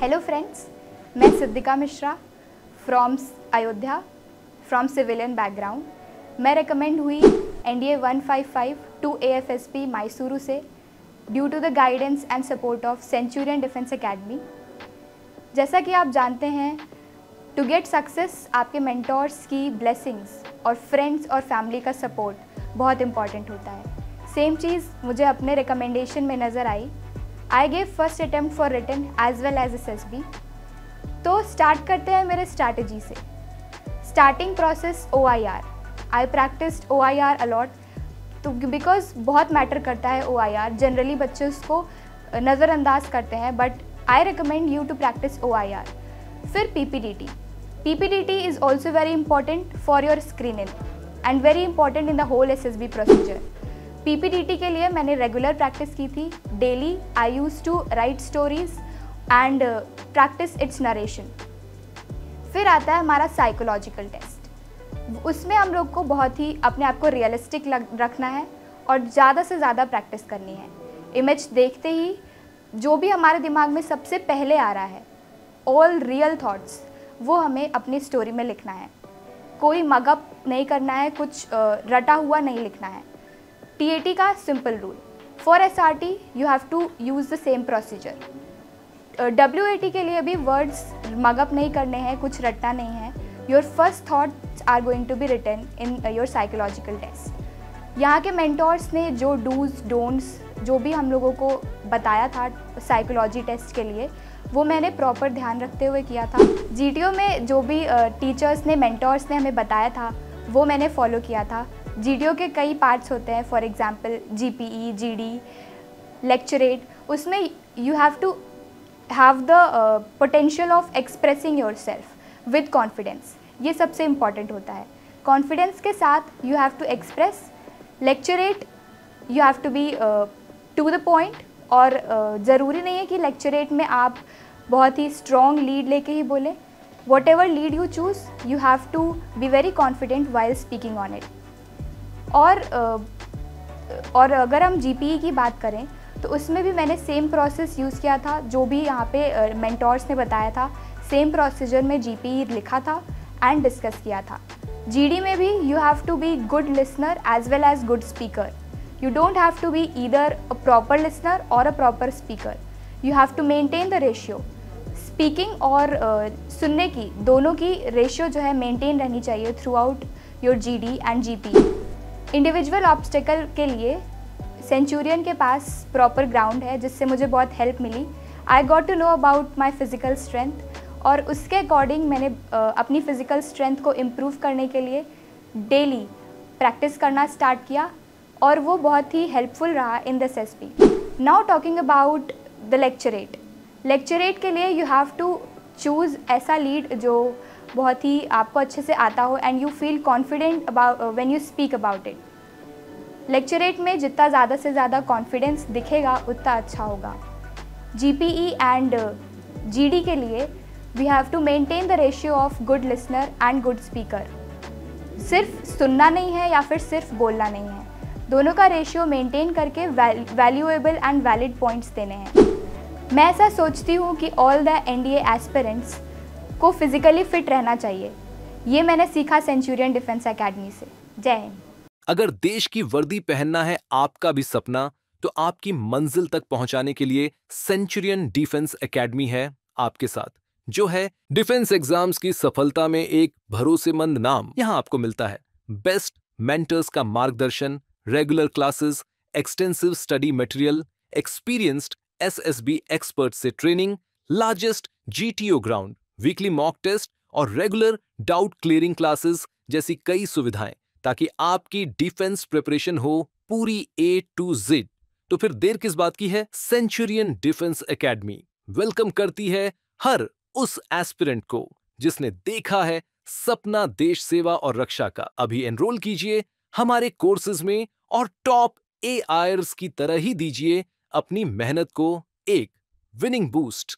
Hello friends, मैं Siddhika Mishra from Ayodhya from civilian background. मैं recommend हुई NDA 155 टू AFSP मैसूरू से due to the guidance and support of Centurion Defence Academy. जैसा कि आप जानते हैं, टू गेट सक्सेस आपके मेंटोर्स की ब्लेसिंग्स और फ्रेंड्स और फैमिली का सपोर्ट बहुत इंपॉर्टेंट होता है। सेम चीज़ मुझे अपने रिकमेंडेशन में नज़र आई। I gave first attempt for written as well as SSB। तो स्टार्ट करते हैं मेरे स्ट्रैटेजी से। Starting process OIR। I practised OIR a lot, तो बिकॉज बहुत मैटर करता है OIR। जनरली बच्चे उसको नज़रअंदाज करते हैं, but I recommend you to practise OIR। फिर PPDT। PPDT is also very important for your screening and very important in the whole SSB procedure. PPDT के लिए मैंने रेगुलर प्रैक्टिस की थी। Daily I use to write stories and practise its narration. फिर आता है हमारा साइकोलॉजिकल टेस्ट। उसमें हम लोग को बहुत ही अपने आप को रियलिस्टिक रखना है और ज़्यादा से ज़्यादा प्रैक्टिस करनी है। इमेज देखते ही जो भी हमारे दिमाग में सबसे पहले आ रहा है, ऑल रियल थॉट्स, वो हमें अपनी स्टोरी में लिखना है। कोई मगअप नहीं करना है, कुछ रटा हुआ नहीं लिखना है। TAT का simple rule, for SRT you have to use the same procedure. WAT के लिए भी वर्ड्स मगअप नहीं करने हैं, कुछ रटना नहीं है। Your first thoughts are going to be written in your psychological test. यहाँ के मेंटोर्स ने जो डूज डोंट्स जो भी हम लोगों को बताया था साइकोलॉजी टेस्ट के लिए, वो मैंने प्रॉपर ध्यान रखते हुए किया था। GTO में जो भी टीचर्स ने, मेंटोर्स ने हमें बताया था, वो मैंने फॉलो किया था। GTO के कई पार्ट्स होते हैं, for example GPE, GD, lecturette. उसमें you have to have the potential of expressing yourself with confidence. ये सबसे इम्पॉर्टेंट होता है। कॉन्फिडेंस के साथ you have to express. Lecturette you have to be to the point, और ज़रूरी नहीं है कि लेक्चरेट में आप बहुत ही स्ट्रॉन्ग लीड लेके ही बोलें। Whatever lead you choose, you have to be very confident while speaking on it. और अगर हम GPE की बात करें तो उसमें भी मैंने सेम प्रोसेस यूज़ किया था, जो भी यहाँ पे मेंटोर्स ने बताया था। सेम प्रोसीजर में GPE लिखा था एंड डिस्कस किया था। GD में भी you have to be good listener as well as good speaker. You don't have to be either a proper listener or a proper speaker. You have to maintain the ratio. Speaking और सुनने की, दोनों की ratio जो है maintain रहनी चाहिए through out your GD and GPE। Individual obstacle के लिए सेंचुरियन के पास प्रॉपर ग्राउंड है, जिससे मुझे बहुत हेल्प मिली। I got to know about my physical strength, और उसके अकॉर्डिंग मैंने अपनी फ़िज़िकल स्ट्रेंथ को इम्प्रूव करने के लिए डेली प्रैक्टिस करना स्टार्ट किया, और वो बहुत ही हेल्पफुल रहा in this SSB। Now talking about the lecturette. Lecturette के लिए यू हैव टू चूज़ ऐसा लीड जो बहुत ही आपको अच्छे से आता हो and you feel confident about when you speak about it. Lecturette में जितना ज़्यादा से ज़्यादा कॉन्फिडेंस दिखेगा उतना अच्छा होगा। GPE एंड GD के लिए we have to maintain the ratio of good listener and good speaker. सिर्फ सुनना नहीं है या फिर सिर्फ बोलना नहीं है, दोनों का रेशियो मेंटेन करके वैल्यूएबल एंड वैलिड पॉइंट्स देने हैं। मैं ऐसा सोचती हूँ कि ऑल द NDA एस्पिरेंट्स को फिजिकली फिट रहना चाहिए। ये मैंने सीखा सेंचुरियन डिफेंस एकेडमी से। जय हिंद। अगर देश की वर्दी पहनना है आपका भी सपना, तो आपकी मंजिल तक पहुंचाने के लिए सेंचुरियन डिफेंस एकेडमी है आपके साथ, जो है डिफेंस एग्जाम्स की सफलता में एक भरोसेमंद नाम। यहां आपको मिलता है बेस्ट मेंटर्स का मार्गदर्शन, regular classes, extensive study material, experienced SSB expert से ट्रेनिंग, largest GTO ground, weekly mock test और रेगुलर डाउट क्लियरिंग क्लासेस जैसी कई सुविधाएं, ताकि आपकी डिफेंस प्रिपरेशन हो पूरी A to Z। तो फिर देर किस बात की है? सेंचुरियन डिफेंस एकेडमी वेलकम करती है हर उस एस्पिरेंट को जिसने देखा है सपना देश सेवा और रक्षा का। अभी एनरोल कीजिए हमारे कोर्सेज में और टॉप AIRS की तरह ही दीजिए अपनी मेहनत को एक विनिंग बूस्ट।